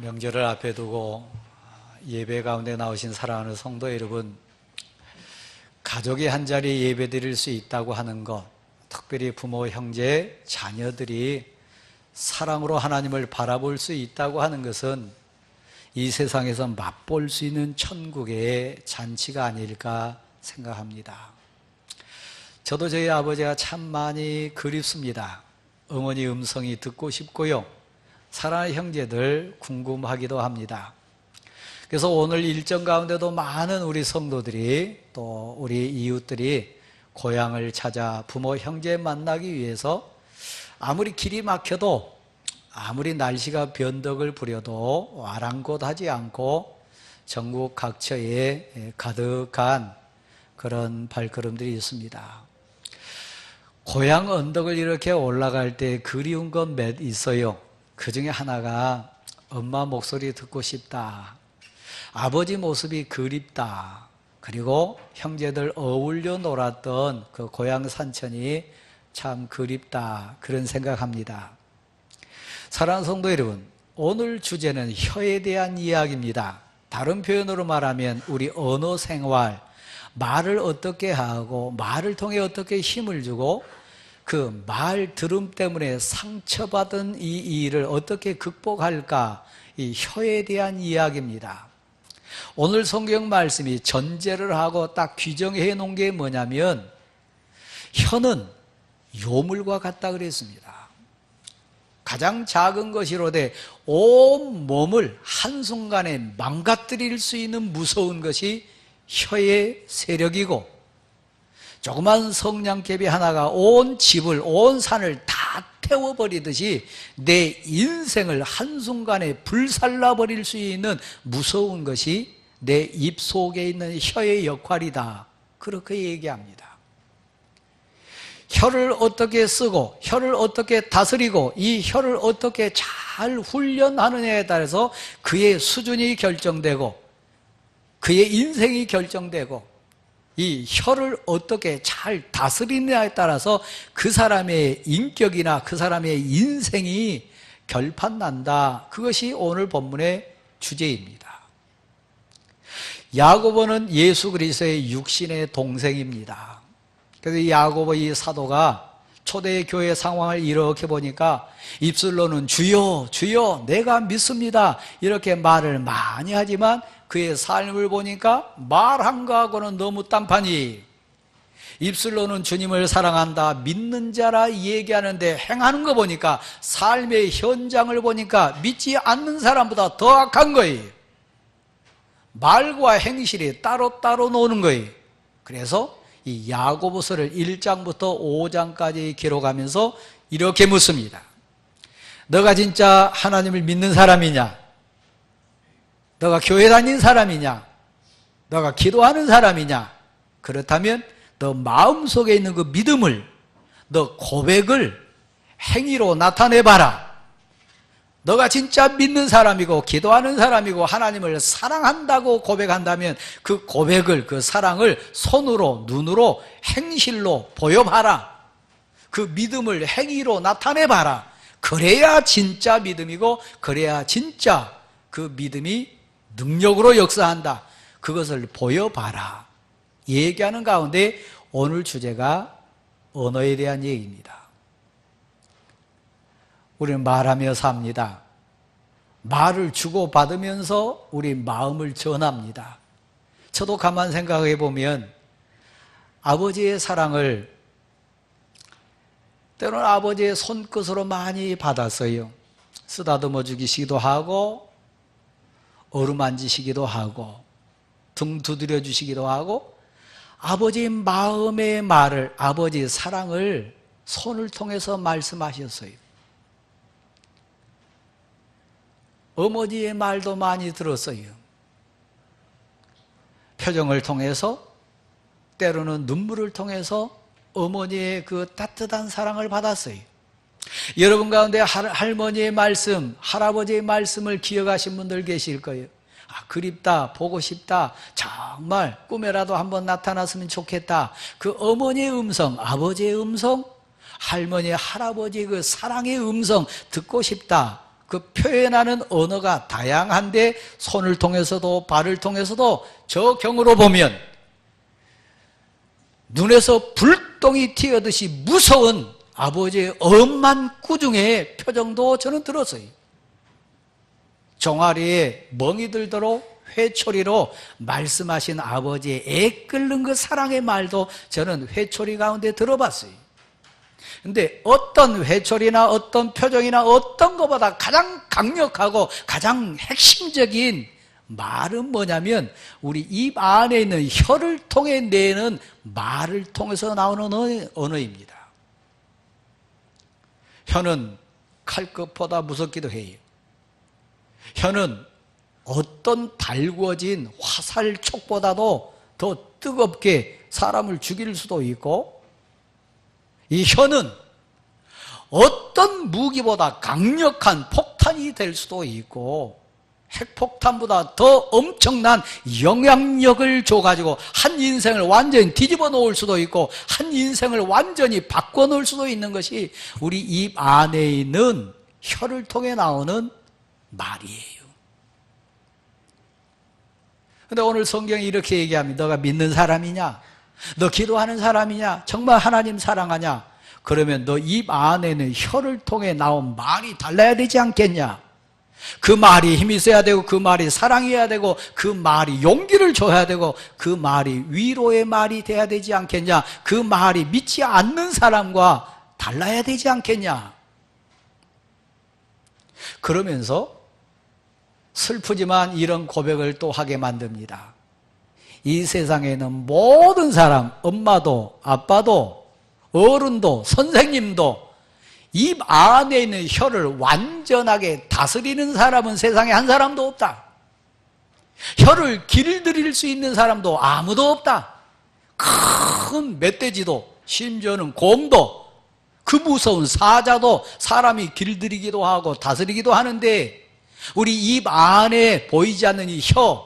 명절을 앞에 두고 예배 가운데 나오신 사랑하는 성도 여러분, 가족이 한자리 예배 드릴 수 있다고 하는 것, 특별히 부모, 형제, 자녀들이 사랑으로 하나님을 바라볼 수 있다고 하는 것은 이 세상에서 맛볼 수 있는 천국의 잔치가 아닐까 생각합니다. 저도 저희 아버지가 참 많이 그립습니다. 어머니 음성이 듣고 싶고요, 사랑하는 형제들 궁금하기도 합니다. 그래서 오늘 일정 가운데도 많은 우리 성도들이, 또 우리 이웃들이 고향을 찾아 부모, 형제 만나기 위해서 아무리 길이 막혀도, 아무리 날씨가 변덕을 부려도 아랑곳하지 않고 전국 각처에 가득한 그런 발걸음들이 있습니다. 고향 언덕을 이렇게 올라갈 때 그리운 건 몇 있어요. 그 중에 하나가 엄마 목소리 듣고 싶다, 아버지 모습이 그립다, 그리고 형제들 어울려 놀았던 그 고향 산천이 참 그립다, 그런 생각합니다. 사랑하는 성도 여러분, 오늘 주제는 혀에 대한 이야기입니다. 다른 표현으로 말하면 우리 언어 생활, 말을 어떻게 하고 말을 통해 어떻게 힘을 주고 그 말 들음 때문에 상처받은 이 일을 어떻게 극복할까, 이 혀에 대한 이야기입니다. 오늘 성경 말씀이 전제를 하고 딱 규정해 놓은 게 뭐냐면, 혀는 요물과 같다 그랬습니다. 가장 작은 것이로되 온 몸을 한순간에 망가뜨릴 수 있는 무서운 것이 혀의 세력이고, 조그만 성냥개비 하나가 온 집을, 온 산을 다 태워버리듯이 내 인생을 한순간에 불살라버릴 수 있는 무서운 것이 내 입 속에 있는 혀의 역할이다, 그렇게 얘기합니다. 혀를 어떻게 쓰고 혀를 어떻게 다스리고 이 혀를 어떻게 잘 훈련하느냐에 따라서 그의 수준이 결정되고 그의 인생이 결정되고, 이 혀를 어떻게 잘 다스리느냐에 따라서 그 사람의 인격이나 그 사람의 인생이 결판난다. 그것이 오늘 본문의 주제입니다. 야고보는 예수 그리스도의 육신의 동생입니다. 그래서 이 야고보 이 사도가 초대 교회 상황을 이렇게 보니까 입술로는 주여 주여 내가 믿습니다 이렇게 말을 많이 하지만 그의 삶을 보니까 말한 거하고는 너무 딴판이, 입술로는 주님을 사랑한다, 믿는 자라 얘기하는데 행하는 거 보니까, 삶의 현장을 보니까 믿지 않는 사람보다 더 악한 거예요. 말과 행실이 따로따로 노는 거예요. 그래서 이 야고보서를 1장부터 5장까지 기록하면서 이렇게 묻습니다. 너가 진짜 하나님을 믿는 사람이냐? 너가 교회 다니는 사람이냐? 너가 기도하는 사람이냐? 그렇다면 너 마음속에 있는 그 믿음을, 너 고백을 행위로 나타내봐라. 너가 진짜 믿는 사람이고 기도하는 사람이고 하나님을 사랑한다고 고백한다면 그 고백을, 그 사랑을 손으로, 눈으로, 행실로 보여봐라. 그 믿음을 행위로 나타내봐라. 그래야 진짜 믿음이고 그래야 진짜 그 믿음이 능력으로 역사한다. 그것을 보여봐라. 얘기하는 가운데 오늘 주제가 언어에 대한 얘기입니다. 우리는 말하며 삽니다. 말을 주고받으면서 우리 마음을 전합니다. 저도 가만 생각해 보면 아버지의 사랑을 때로는 아버지의 손끝으로 많이 받았어요. 쓰다듬어 주시기도 하고 어루만지시기도 하고 등 두드려 주시기도 하고, 아버지의 마음의 말을, 아버지의 사랑을 손을 통해서 말씀하셨어요. 어머니의 말도 많이 들었어요. 표정을 통해서, 때로는 눈물을 통해서 어머니의 그 따뜻한 사랑을 받았어요. 여러분 가운데 할머니의 말씀, 할아버지의 말씀을 기억하신 분들 계실 거예요. 아, 그립다, 보고 싶다, 정말 꿈에라도 한번 나타났으면 좋겠다. 그 어머니의 음성, 아버지의 음성, 할머니, 할아버지의 그 사랑의 음성 듣고 싶다. 그 표현하는 언어가 다양한데 손을 통해서도 발을 통해서도 저 경으로 보면 눈에서 불똥이 튀어듯이 무서운 아버지의 엄한 꾸중의 표정도 저는 들었어요. 종아리에 멍이 들도록 회초리로 말씀하신 아버지의 애끓는 그 사랑의 말도 저는 회초리 가운데 들어봤어요. 근데 어떤 회초리나 어떤 표정이나 어떤 것보다 가장 강력하고 가장 핵심적인 말은 뭐냐면 우리 입 안에 있는 혀를 통해 내는 말을 통해서 나오는 언어입니다. 혀는 칼끝보다 무섭기도 해요. 혀는 어떤 달구어진 화살촉보다도 더 뜨겁게 사람을 죽일 수도 있고, 이 혀는 어떤 무기보다 강력한 폭탄이 될 수도 있고, 핵폭탄보다 더 엄청난 영향력을 줘가지고 한 인생을 완전히 뒤집어 놓을 수도 있고 한 인생을 완전히 바꿔 놓을 수도 있는 것이 우리 입 안에 있는 혀를 통해 나오는 말이에요. 근데 오늘 성경이 이렇게 얘기합니다. 너가 믿는 사람이냐? 너 기도하는 사람이냐? 정말 하나님 사랑하냐? 그러면 너 입 안에는 혀를 통해 나온 말이 달라야 되지 않겠냐? 그 말이 힘이 있어야 되고 그 말이 사랑해야 되고 그 말이 용기를 줘야 되고 그 말이 위로의 말이 돼야 되지 않겠냐? 그 말이 믿지 않는 사람과 달라야 되지 않겠냐? 그러면서 슬프지만 이런 고백을 또 하게 만듭니다. 이 세상에는 모든 사람, 엄마도 아빠도 어른도 선생님도 입 안에 있는 혀를 완전하게 다스리는 사람은 세상에 한 사람도 없다. 혀를 길들일 수 있는 사람도 아무도 없다. 큰 멧돼지도 심지어는 곰도 그 무서운 사자도 사람이 길들이기도 하고 다스리기도 하는데 우리 입 안에 보이지 않는 이 혀,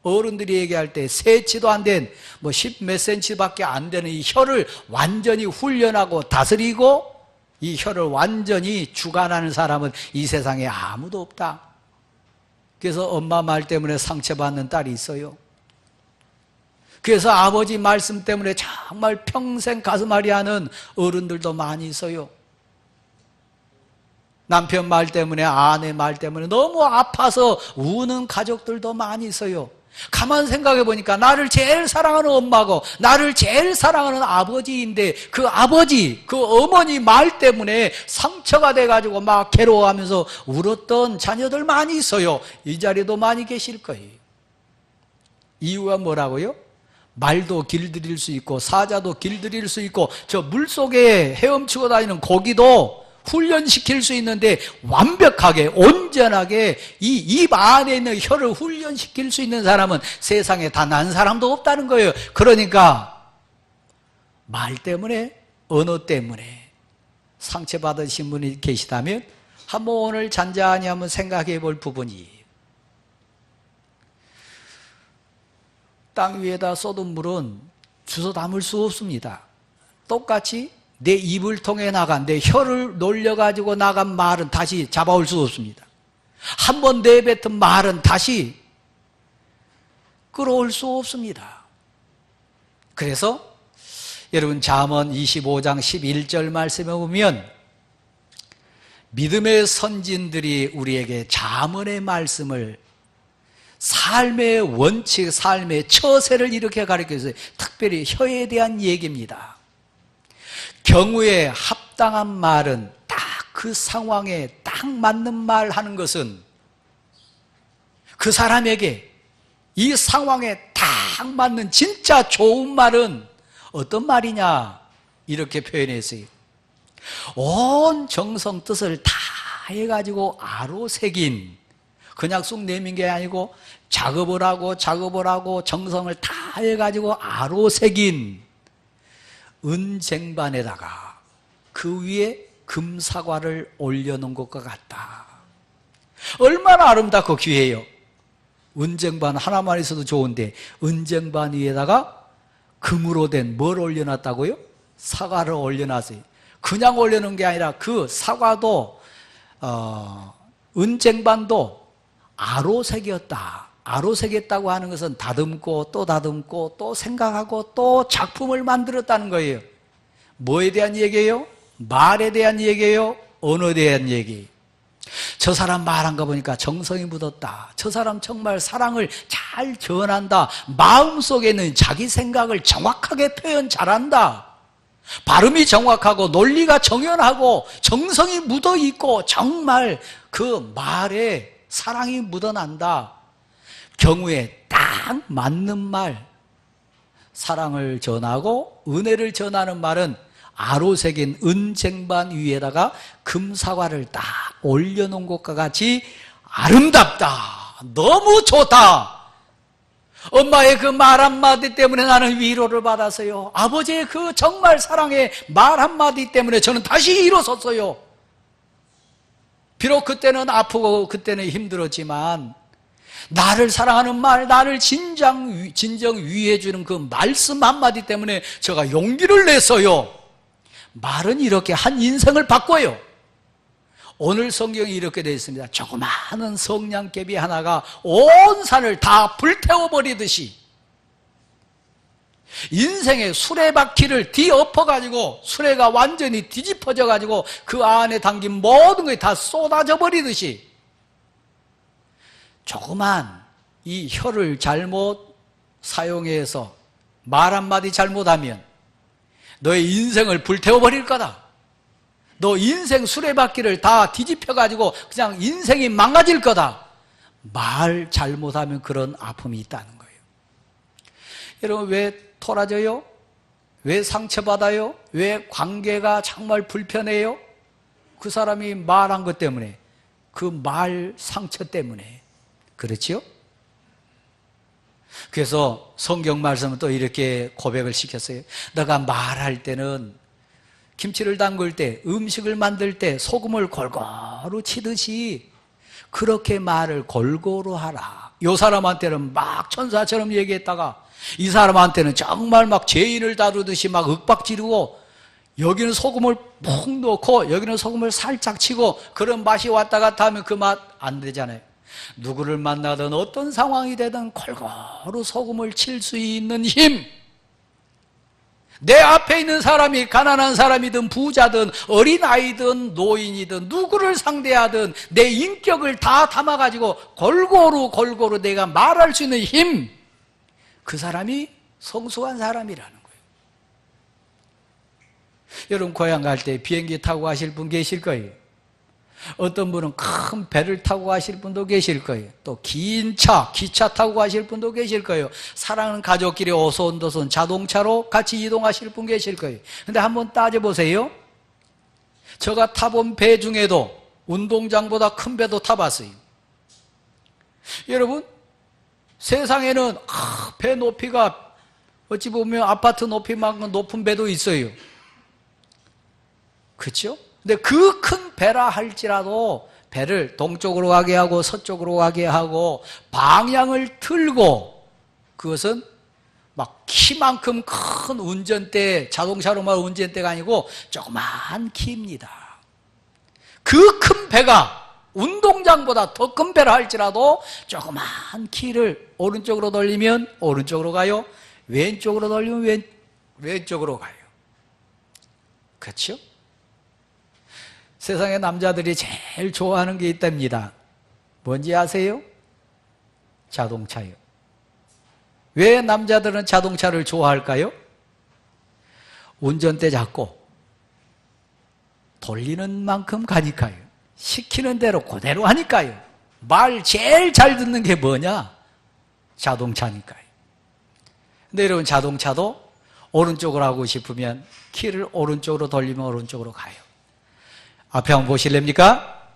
어른들이 얘기할 때 세치도 안 된 뭐 10 몇 센치밖에 안 되는 이 혀를 완전히 훈련하고 다스리고 이 혀를 완전히 주관하는 사람은 이 세상에 아무도 없다. 그래서 엄마 말 때문에 상처받는 딸이 있어요. 그래서 아버지 말씀 때문에 정말 평생 가슴앓이하는 어른들도 많이 있어요. 남편 말 때문에 아내 말 때문에 너무 아파서 우는 가족들도 많이 있어요. 가만 생각해 보니까 나를 제일 사랑하는 엄마고 나를 제일 사랑하는 아버지인데 그 아버지, 그 어머니 말 때문에 상처가 돼가지고 막 괴로워하면서 울었던 자녀들 많이 있어요. 이 자리도 많이 계실 거예요. 이유가 뭐라고요? 말도 길들일 수 있고 사자도 길들일 수 있고 저 물속에 헤엄치고 다니는 고기도 훈련시킬 수 있는데 완벽하게 온전하게 이 입 안에 있는 혀를 훈련시킬 수 있는 사람은 세상에 단 한 사람도 없다는 거예요. 그러니까 말 때문에 언어 때문에 상처받으신 분이 계시다면 한번 오늘 잔잔히 한번 생각해 볼 부분이에요. 땅 위에다 쏟은 물은 주워 담을 수 없습니다. 똑같이 내 입을 통해 나간, 내 혀를 놀려가지고 나간 말은 다시 잡아올 수 없습니다. 한번 내뱉은 말은 다시 끌어올 수 없습니다. 그래서 여러분 잠언 25장 11절 말씀에 보면 믿음의 선진들이 우리에게 잠언의 말씀을 삶의 원칙, 삶의 처세를 이렇게 가르쳐줘요. 특별히 혀에 대한 얘기입니다. 경우에 합당한 말은 딱 그 상황에 딱 맞는 말 하는 것은 그 사람에게 이 상황에 딱 맞는 진짜 좋은 말은 어떤 말이냐 이렇게 표현했어요. 온 정성 뜻을 다 해가지고 아로새긴 그냥 쑥 내민 게 아니고 작업을 하고 정성을 다 해가지고 아로새긴 은쟁반에다가 그 위에 금사과를 올려놓은 것과 같다. 얼마나 아름답고 귀해요. 은쟁반 하나만 있어도 좋은데 은쟁반 위에다가 금으로 된 뭘 올려놨다고요? 사과를 올려놨어요. 그냥 올려놓은 게 아니라 그 사과도 은쟁반도 아로색이었다. 아로색이었다고 하는 것은 다듬고 또 생각하고 또 작품을 만들었다는 거예요. 뭐에 대한 얘기예요? 말에 대한 얘기예요? 언어에 대한 얘기. 저 사람 말한 거 보니까 정성이 묻었다. 저 사람 정말 사랑을 잘 전한다. 마음속에 있는 자기 생각을 정확하게 표현 잘한다. 발음이 정확하고 논리가 정연하고 정성이 묻어있고 정말 그 말에 사랑이 묻어난다. 경우에 딱 맞는 말, 사랑을 전하고 은혜를 전하는 말은 아로색인 은쟁반 위에다가 금사과를 딱 올려놓은 것과 같이 아름답다. 너무 좋다. 엄마의 그 말 한마디 때문에 나는 위로를 받았어요. 아버지의 그 정말 사랑의 말 한마디 때문에 저는 다시 일어섰어요. 비록 그때는 아프고 그때는 힘들었지만 나를 사랑하는 말, 나를 진정 위해주는 그 말씀 한마디 때문에 제가 용기를 냈어요. 말은 이렇게 한 인생을 바꿔요. 오늘 성경이 이렇게 되어 있습니다. 조그마한 성냥개비 하나가 온 산을 다 불태워버리듯이 인생의 수레바퀴를 뒤엎어가지고 수레가 완전히 뒤집어져가지고 그 안에 담긴 모든 것이 다 쏟아져 버리듯이 조그만 이 혀를 잘못 사용해서 말 한마디 잘못하면 너의 인생을 불태워버릴 거다. 너 인생 수레바퀴를 다 뒤집혀가지고 그냥 인생이 망가질 거다. 말 잘못하면 그런 아픔이 있다는 거예요. 여러분 왜 토라져요? 왜 상처받아요? 왜 관계가 정말 불편해요? 그 사람이 말한 것 때문에, 그 말 상처 때문에. 그렇지요? 그래서 성경 말씀은 또 이렇게 고백을 시켰어요. 너가 말할 때는 김치를 담글 때, 음식을 만들 때 소금을 골고루 치듯이 그렇게 말을 골고루 하라. 이 사람한테는 막 천사처럼 얘기했다가 이 사람한테는 정말 막 죄인을 다루듯이 막 윽박 지르고 여기는 소금을 푹 넣고 여기는 소금을 살짝 치고 그런 맛이 왔다 갔다 하면 그 맛 안 되잖아요. 누구를 만나든 어떤 상황이 되든 골고루 소금을 칠 수 있는 힘, 내 앞에 있는 사람이 가난한 사람이든 부자든 어린아이든 노인이든 누구를 상대하든 내 인격을 다 담아가지고 골고루 내가 말할 수 있는 힘, 그 사람이 성숙한 사람이라는 거예요. 여러분 고향 갈 때 비행기 타고 가실 분 계실 거예요. 어떤 분은 큰 배를 타고 가실 분도 계실 거예요. 또 긴 차, 기차 타고 가실 분도 계실 거예요. 사랑하는 가족끼리 오손도손 자동차로 같이 이동하실 분 계실 거예요. 근데 한번 따져보세요. 제가 타본 배 중에도 운동장보다 큰 배도 타봤어요. 여러분 세상에는 배 높이가 어찌 보면 아파트 높이만큼 높은 배도 있어요. 그렇죠? 근데 그 큰 배라 할지라도 배를 동쪽으로 가게 하고 서쪽으로 가게 하고 방향을 틀고, 그것은 막 키만큼 큰 운전대, 자동차로 말하는 운전대가 아니고 조그만 키입니다. 그 큰 배가 운동장보다 더 큰 배라 할지라도 조그만 키를 오른쪽으로 돌리면 오른쪽으로 가요, 왼쪽으로 돌리면 왼쪽으로 가요. 그렇죠? 세상의 남자들이 제일 좋아하는 게 있답니다. 뭔지 아세요? 자동차요. 왜 남자들은 자동차를 좋아할까요? 운전대 잡고 돌리는 만큼 가니까요. 시키는 대로 그대로 하니까요. 말 제일 잘 듣는 게 뭐냐? 자동차니까요. 근데 여러분 자동차도 오른쪽으로 하고 싶으면 키를 오른쪽으로 돌리면 오른쪽으로 가요. 앞에 한번 보실랍니까?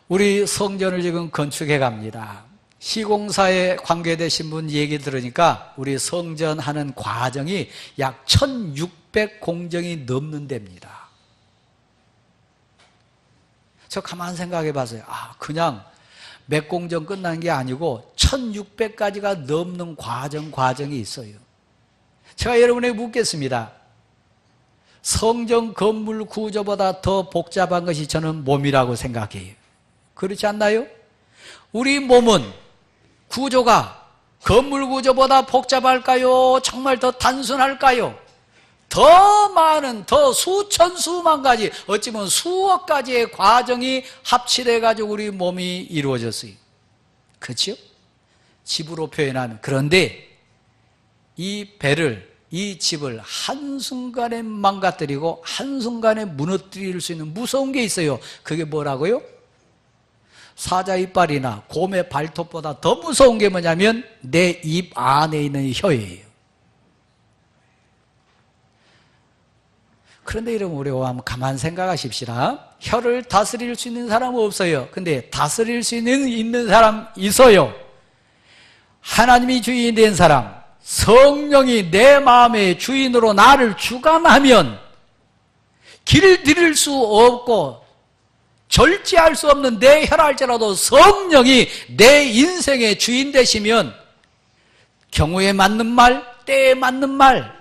우리 성전을 지금 건축해 갑니다. 시공사에 관계되신 분 얘기 들으니까 우리 성전 하는 과정이 약 1600 공정이 넘는 데입니다. 저 가만 생각해 봤어요. 그냥 몇 공정 끝난 게 아니고 1600가지가 넘는 과정이 있어요. 제가 여러분에게 묻겠습니다. 성전 건물 구조보다 더 복잡한 것이 저는 몸이라고 생각해요. 그렇지 않나요? 우리 몸은 구조가 건물 구조보다 복잡할까요? 정말 더 단순할까요? 더 많은, 더 수천, 수만 가지, 어찌 보면 수억 가지의 과정이 합치돼가지고 우리 몸이 이루어졌어요. 그렇죠? 집으로 표현하면. 그런데 이 배를, 이 집을 한순간에 망가뜨리고 한순간에 무너뜨릴 수 있는 무서운 게 있어요. 그게 뭐라고요? 사자 이빨이나 곰의 발톱보다 더 무서운 게 뭐냐면 내 입 안에 있는 혀예요. 그런데 여러분, 우리가 한번 가만 생각하십시다. 혀를 다스릴 수 있는 사람은 없어요. 근데 다스릴 수 있는 사람 있어요. 하나님이 주인이 된 사람, 성령이 내 마음의 주인으로 나를 주관하면 길을 들일 수 없고 절제할 수 없는 내 혀라 할지라도 성령이 내 인생의 주인 되시면 경우에 맞는 말, 때에 맞는 말,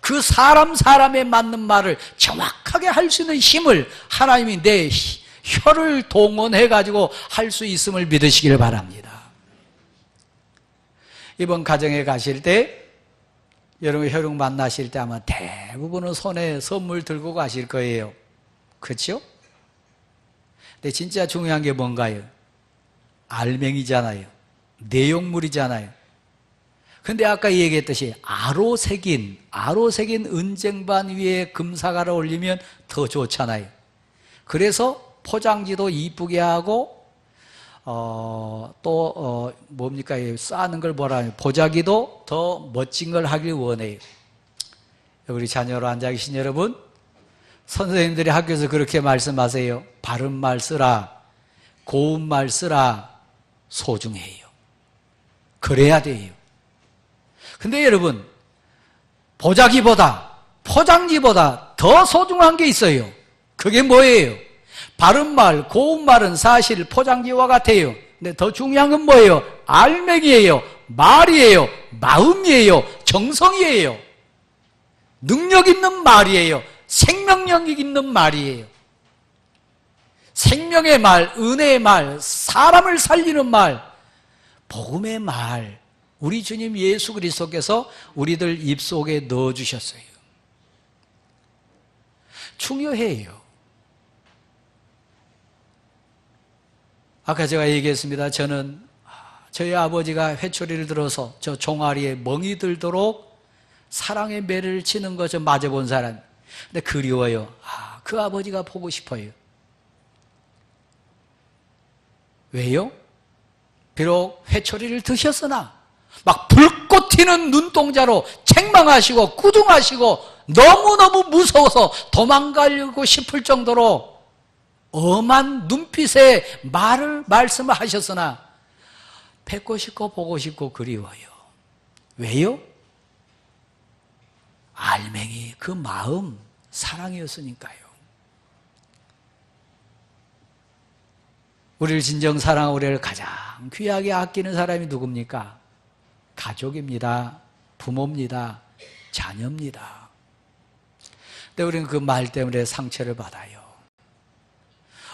그 사람에 맞는 말을 정확하게 할 수 있는 힘을 하나님이 내 혀를 동원해가지고 할 수 있음을 믿으시길 바랍니다. 이번 가정에 가실 때, 여러분 혈육 만나실 때 아마 대부분은 손에 선물 들고 가실 거예요. 그렇죠? 근데 진짜 중요한 게 뭔가요? 알맹이잖아요. 내용물이잖아요. 근데 아까 얘기했듯이 아로 새긴 은쟁반 위에 금사과를 올리면 더 좋잖아요. 그래서 포장지도 이쁘게 하고 뭡니까? 싸는 걸 뭐라 하냐? 보자기도 더 멋진 걸 하길 원해요. 우리 자녀로 앉아 계신 여러분, 선생님들이 학교에서 그렇게 말씀하세요. 바른 말 쓰라, 고운 말 쓰라, 소중해요. 그래야 돼요. 근데 여러분, 보자기보다, 포장지보다 더 소중한 게 있어요. 그게 뭐예요? 바른 말, 고운 말은 사실 포장지와 같아요. 근데 더 중요한 건 뭐예요? 알맹이에요. 말이에요. 마음이에요. 정성이에요. 능력 있는 말이에요. 생명력 있는 말이에요. 생명의 말, 은혜의 말, 사람을 살리는 말, 복음의 말, 우리 주님 예수 그리스도께서 우리들 입속에 넣어주셨어요. 중요해요. 아까 제가 얘기했습니다. 저희 아버지가 회초리를 들어서 저 종아리에 멍이 들도록 사랑의 매를 치는 거 저 맞아본 사람. 근데 그리워요. 그 아버지가 보고 싶어요. 왜요? 비록 회초리를 드셨으나 막 불꽃 튀는 눈동자로 책망하시고 꾸중하시고 너무너무 무서워서 도망가려고 싶을 정도로 엄한 눈빛에 말씀을 하셨으나 뵙고 싶고 보고 싶고 그리워요. 왜요? 알맹이 그 마음 사랑이었으니까요. 우리를 진정 사랑하고 우리를 가장 귀하게 아끼는 사람이 누굽니까? 가족입니다. 부모입니다. 자녀입니다. 근데 우리는 그 말 때문에 상처를 받아요.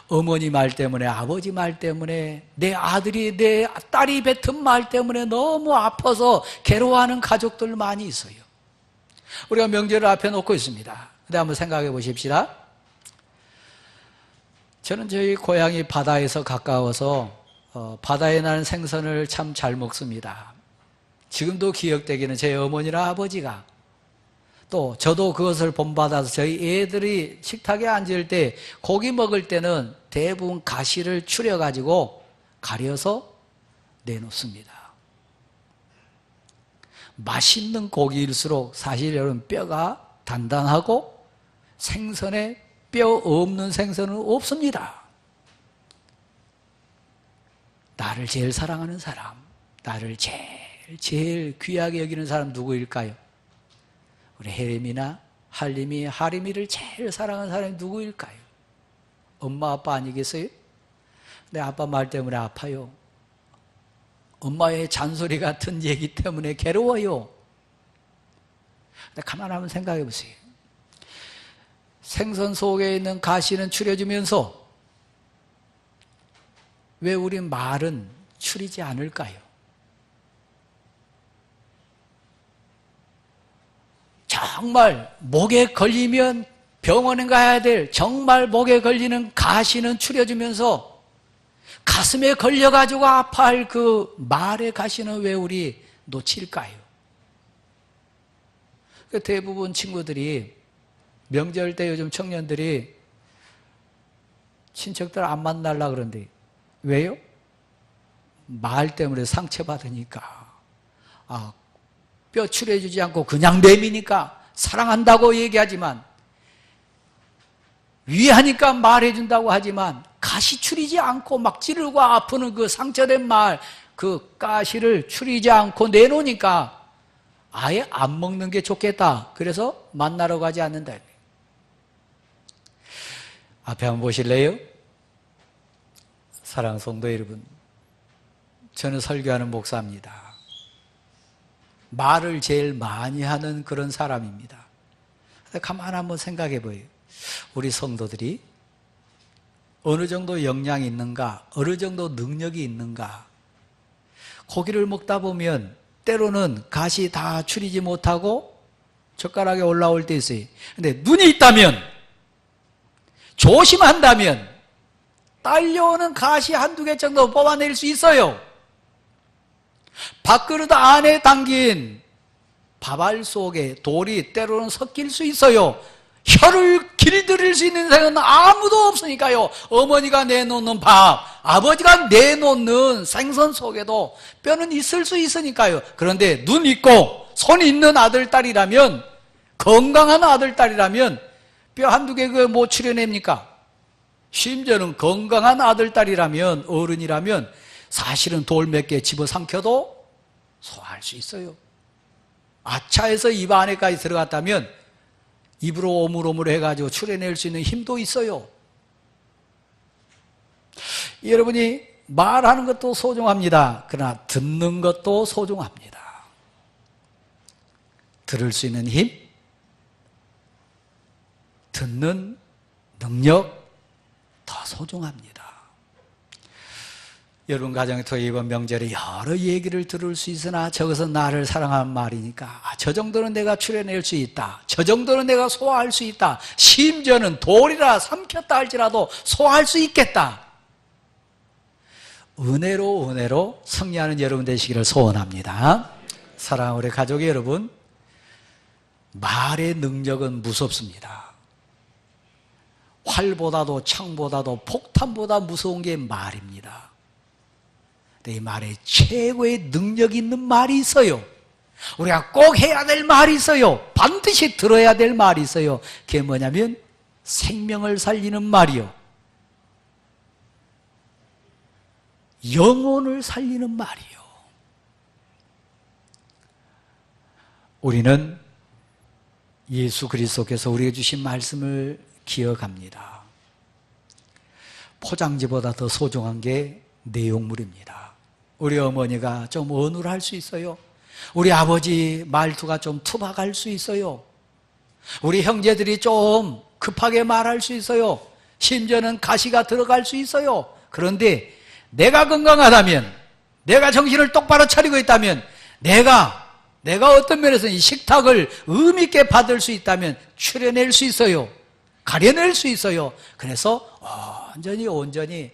어머니 말 때문에, 아버지 말 때문에, 내 아들이, 내 딸이 뱉은 말 때문에 너무 아파서 괴로워하는 가족들 많이 있어요. 우리가 명절을 앞에 놓고 있습니다. 근데 한번 생각해 보십시다. 저는 저희 고향이 바다에서 가까워서 바다에 나는 생선을 참 잘 먹습니다. 지금도 기억되기는 제 어머니나 아버지가, 또 저도 그것을 본받아서 저희 애들이 식탁에 앉을 때 고기 먹을 때는 대부분 가시를 추려가지고 가려서 내놓습니다. 맛있는 고기일수록 사실 여러분 뼈가 단단하고 생선에 뼈 없는 생선은 없습니다. 나를 제일 사랑하는 사람, 나를 제일 귀하게 여기는 사람 누구일까요? 우리 혜림이나 할림이, 하림이를 제일 사랑하는 사람이 누구일까요? 엄마, 아빠 아니겠어요? 내 아빠 말 때문에 아파요. 엄마의 잔소리 같은 얘기 때문에 괴로워요. 근데 가만히 한번 생각해 보세요. 생선 속에 있는 가시는 추려지면서 왜 우리 말은 추리지 않을까요? 정말 목에 걸리면 병원에 가야 될 정말 목에 걸리는 가시는 추려지면서 가슴에 걸려가지고 아파할 그 말의 가시는 왜 우리 놓칠까요? 대부분 친구들이 명절 때 요즘 청년들이 친척들 안 만나려고 그러는데 왜요? 말 때문에 상처받으니까. 뼈 추려주지 않고 그냥 내미니까 사랑한다고 얘기하지만 위하니까 말해준다고 하지만 가시 추리지 않고 막 찌르고 아프는 그 상처된 말, 그 가시를 추리지 않고 내놓으니까 아예 안 먹는 게 좋겠다. 그래서 만나러 가지 않는다. 앞에 한번 보실래요? 사랑하는 성도 여러분, 저는 설교하는 목사입니다. 말을 제일 많이 하는 그런 사람입니다. 가만히 한번 생각해 보여요. 우리 성도들이 어느 정도 역량이 있는가, 어느 정도 능력이 있는가. 고기를 먹다 보면 때로는 가시 다 추리지 못하고 젓가락에 올라올 때 있어요. 근데 눈이 있다면, 조심한다면 딸려오는 가시 한두 개 정도 뽑아낼 수 있어요. 밥그릇 안에 담긴 밥알 속에 돌이 때로는 섞일 수 있어요. 혀를 길들일 수 있는 생은 아무도 없으니까요. 어머니가 내놓는 밥, 아버지가 내놓는 생선 속에도 뼈는 있을 수 있으니까요. 그런데 눈 있고 손 있는 아들, 딸이라면, 건강한 아들, 딸이라면 뼈 한두 개 뭐 추려냅니까? 심지어는 건강한 아들, 딸이라면, 어른이라면 사실은 돌 몇 개 집어삼켜도 소화할 수 있어요. 아차해서 입 안에까지 들어갔다면 입으로 오물오물 해가지고 추려낼 수 있는 힘도 있어요. 여러분이 말하는 것도 소중합니다. 그러나 듣는 것도 소중합니다. 들을 수 있는 힘, 듣는 능력 더 소중합니다. 여러분 가정에 통해 이번 명절에 여러 얘기를 들을 수 있으나 저것은 나를 사랑하는 말이니까 저 정도는 내가 추려낼 수 있다. 저 정도는 내가 소화할 수 있다. 심지어는 돌이라 삼켰다 할지라도 소화할 수 있겠다. 은혜로 승리하는 여러분 되시기를 소원합니다. 사랑하는 우리 가족 여러분, 말의 능력은 무섭습니다. 활보다도 창보다도 폭탄보다 무서운 게 말입니다. 이 말에 최고의 능력 있는 말이 있어요. 우리가 꼭 해야 될 말이 있어요. 반드시 들어야 될 말이 있어요. 그게 뭐냐면 생명을 살리는 말이요, 영혼을 살리는 말이요. 우리는 예수 그리스도께서 우리에게 주신 말씀을 기억합니다. 포장지보다 더 소중한 게 내용물입니다. 우리 어머니가 좀 어눌할 수 있어요. 우리 아버지 말투가 좀 투박할 수 있어요. 우리 형제들이 좀 급하게 말할 수 있어요. 심지어는 가시가 들어갈 수 있어요. 그런데 내가 건강하다면, 내가 정신을 똑바로 차리고 있다면, 내가 어떤 면에서 이 식탁을 의미 있게 받을 수 있다면 추려낼 수 있어요. 가려낼 수 있어요. 그래서 온전히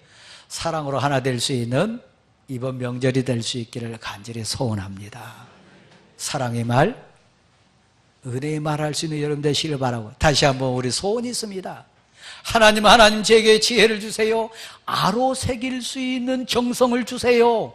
사랑으로 하나 될 수 있는 이번 명절이 될 수 있기를 간절히 소원합니다. 사랑의 말, 은혜의 말 할 수 있는 여러분 되시길 바라고, 다시 한번 우리 소원이 있습니다. 하나님 제게 지혜를 주세요. 아로 새길 수 있는 정성을 주세요.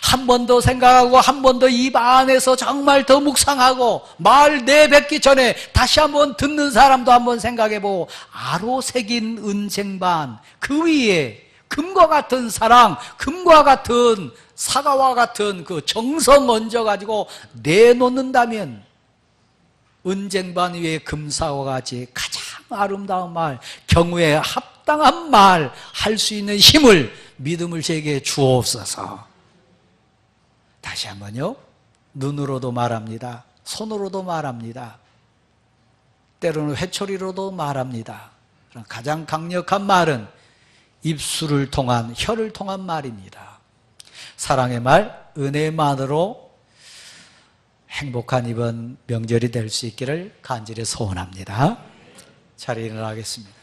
한 번 더 생각하고 한 번 더 입 안에서 정말 더 묵상하고 말 내뱉기 전에 다시 한번 듣는 사람도 한번 생각해보고, 아로 새긴 은쟁반, 그 위에 금과 같은 사랑, 금과 같은 사과와 같은 그 정성 얹어가지고 내놓는다면 은쟁반 위에 금사와 같이 가장 아름다운 말, 경우에 합당한 말 할 수 있는 힘을, 믿음을 제게 주옵소서. 다시 한번요. 눈으로도 말합니다. 손으로도 말합니다. 때로는 회초리로도 말합니다. 가장 강력한 말은 입술을 통한, 혀를 통한 말입니다. 사랑의 말, 은혜만으로 행복한 이번 명절이 될 수 있기를 간절히 소원합니다. 자리에 일어나겠습니다.